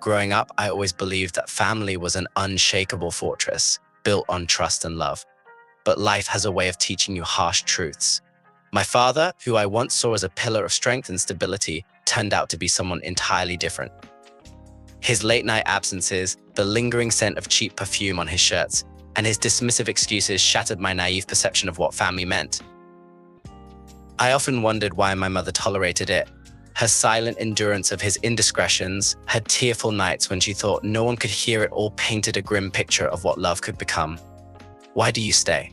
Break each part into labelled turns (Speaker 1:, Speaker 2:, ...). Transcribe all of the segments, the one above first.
Speaker 1: Growing up, I always believed that family was an unshakable fortress, built on trust and love. But life has a way of teaching you harsh truths. My father, who I once saw as a pillar of strength and stability, turned out to be someone entirely different. His late-night absences, the lingering scent of cheap perfume on his shirts, and his dismissive excuses shattered my naive perception of what family meant. I often wondered why my mother tolerated it. Her silent endurance of his indiscretions, her tearful nights when she thought no one could hear it all painted a grim picture of what love could become. Why do you stay?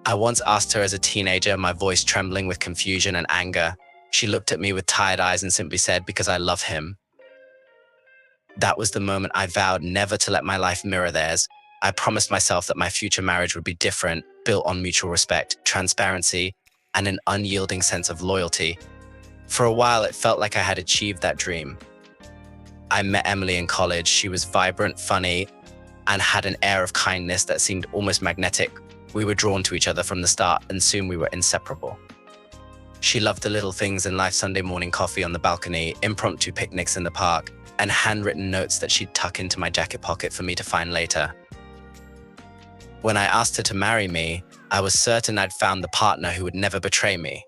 Speaker 1: I once asked her as a teenager, my voice trembling with confusion and anger. She looked at me with tired eyes and simply said, "Because I love him." That was the moment I vowed never to let my life mirror theirs. I promised myself that my future marriage would be different, built on mutual respect, transparency, and an unyielding sense of loyalty. For a while, it felt like I had achieved that dream. I met Emily in college. She was vibrant, funny, and had an air of kindness that seemed almost magnetic. We were drawn to each other from the start, and soon we were inseparable. She loved the little things in life: Sunday morning coffee on the balcony, impromptu picnics in the park, and handwritten notes that she'd tuck into my jacket pocket for me to find later. When I asked her to marry me, I was certain I'd found the partner who would never betray me.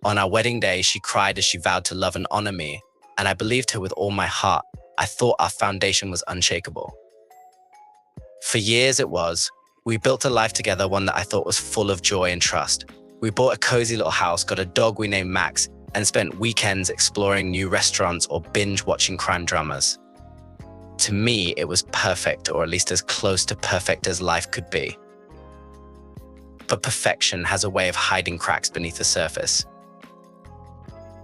Speaker 1: On our wedding day, she cried as she vowed to love and honor me, and I believed her with all my heart. I thought our foundation was unshakable. For years it was. We built a life together, one that I thought was full of joy and trust. We bought a cozy little house, got a dog we named Max, and spent weekends exploring new restaurants or binge-watching crime dramas. To me, it was perfect, or at least as close to perfect as life could be. But perfection has a way of hiding cracks beneath the surface.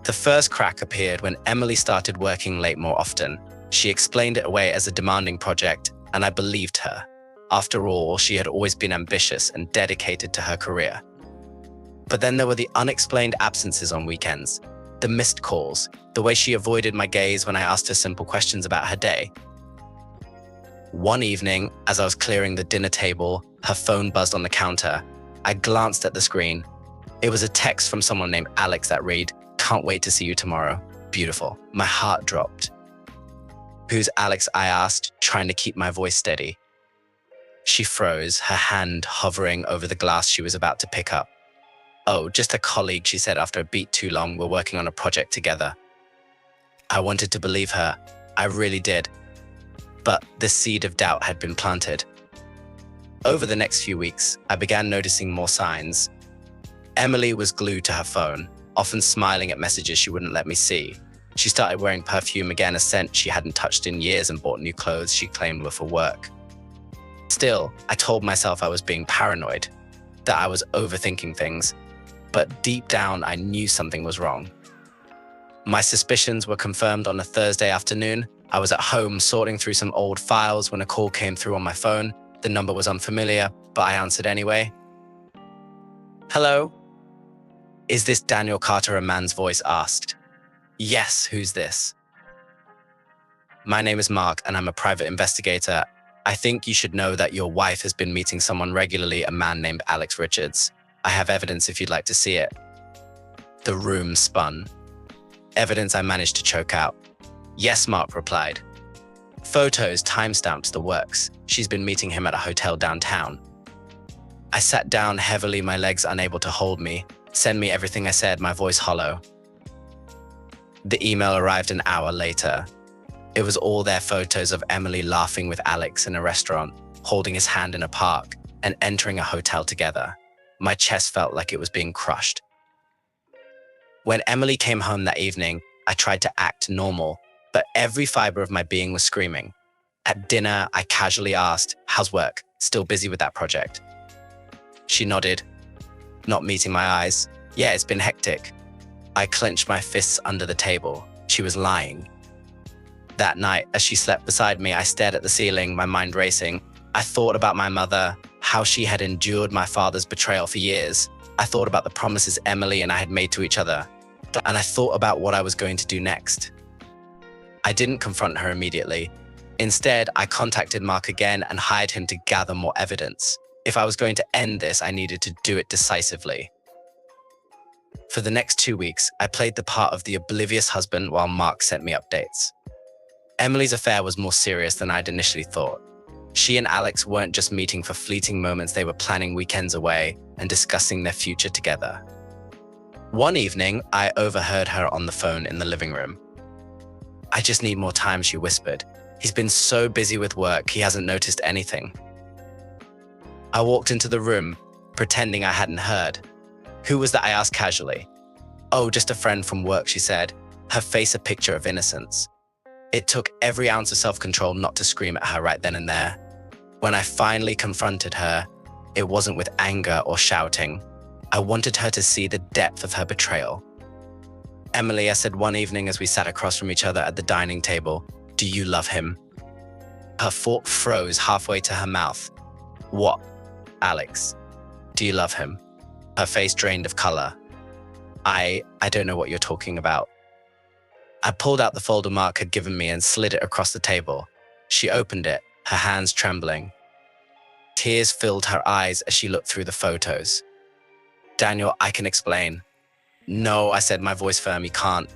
Speaker 1: The first crack appeared when Emily started working late more often. She explained it away as a demanding project, and I believed her. After all, she had always been ambitious and dedicated to her career. But then there were the unexplained absences on weekends, the missed calls, the way she avoided my gaze when I asked her simple questions about her day. One evening, as I was clearing the dinner table, her phone buzzed on the counter. I glanced at the screen. It was a text from someone named Alex that read, "Can't wait to see you tomorrow. Beautiful." My heart dropped. "Who's Alex?" I asked, trying to keep my voice steady. She froze, her hand hovering over the glass she was about to pick up. "Oh, just a colleague," she said after a beat too long. "We're working on a project together." I wanted to believe her. I really did. But the seed of doubt had been planted. Over the next few weeks, I began noticing more signs. Emily was glued to her phone, often smiling at messages she wouldn't let me see. She started wearing perfume again, a scent she hadn't touched in years, and bought new clothes she claimed were for work. Still, I told myself I was being paranoid, that I was overthinking things. But deep down, I knew something was wrong. My suspicions were confirmed on a Thursday afternoon. I was at home sorting through some old files when a call came through on my phone. The number was unfamiliar, but I answered anyway. "Hello? Is this Daniel Carter?" a man's voice asked. "Yes, who's this?" "My name is Mark, and I'm a private investigator. I think you should know that your wife has been meeting someone regularly, a man named Alex Richards. I have evidence if you'd like to see it." The room spun. Evidence I managed to choke out. "Yes," Mark replied. "Photos, timestamps, the works. She's been meeting him at a hotel downtown." I sat down heavily, my legs unable to hold me. "Send me everything," I said, my voice hollow. The email arrived an hour later. It was all their photos of Emily laughing with Alex in a restaurant, holding his hand in a park, and entering a hotel together. My chest felt like it was being crushed. When Emily came home that evening, I tried to act normal, but every fiber of my being was screaming. At dinner, I casually asked, "How's work? Still busy with that project?" She nodded, not meeting my eyes. "Yeah, it's been hectic." I clenched my fists under the table. She was lying. That night, as she slept beside me, I stared at the ceiling, my mind racing. I thought about my mother, how she had endured my father's betrayal for years. I thought about the promises Emily and I had made to each other. And I thought about what I was going to do next. I didn't confront her immediately. Instead, I contacted Mark again and hired him to gather more evidence. If I was going to end this, I needed to do it decisively. For the next 2 weeks, I played the part of the oblivious husband while Mark sent me updates. Emily's affair was more serious than I'd initially thought. She and Alex weren't just meeting for fleeting moments, they were planning weekends away and discussing their future together. One evening, I overheard her on the phone in the living room. "I just need more time," she whispered. "He's been so busy with work, he hasn't noticed anything." I walked into the room, pretending I hadn't heard. "Who was that?" I asked casually. "Oh, just a friend from work," she said, her face a picture of innocence. It took every ounce of self-control not to scream at her right then and there. When I finally confronted her, it wasn't with anger or shouting. I wanted her to see the depth of her betrayal. "Emily," I said one evening as we sat across from each other at the dining table, "do you love him?" Her fork froze halfway to her mouth. "What, Alex? Do you love him?" Her face drained of color. I don't know what you're talking about." I pulled out the folder Mark had given me and slid it across the table. She opened it, her hands trembling. Tears filled her eyes as she looked through the photos. "Daniel, I can explain." "No," I said, my voice firm, "you can't."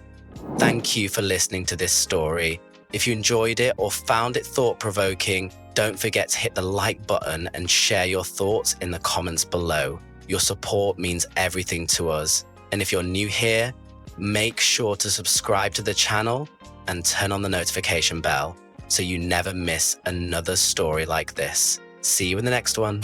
Speaker 1: Thank you for listening to this story. If you enjoyed it or found it thought-provoking, don't forget to hit the like button and share your thoughts in the comments below. Your support means everything to us. And if you're new here, make sure to subscribe to the channel and turn on the notification bell so you never miss another story like this. See you in the next one.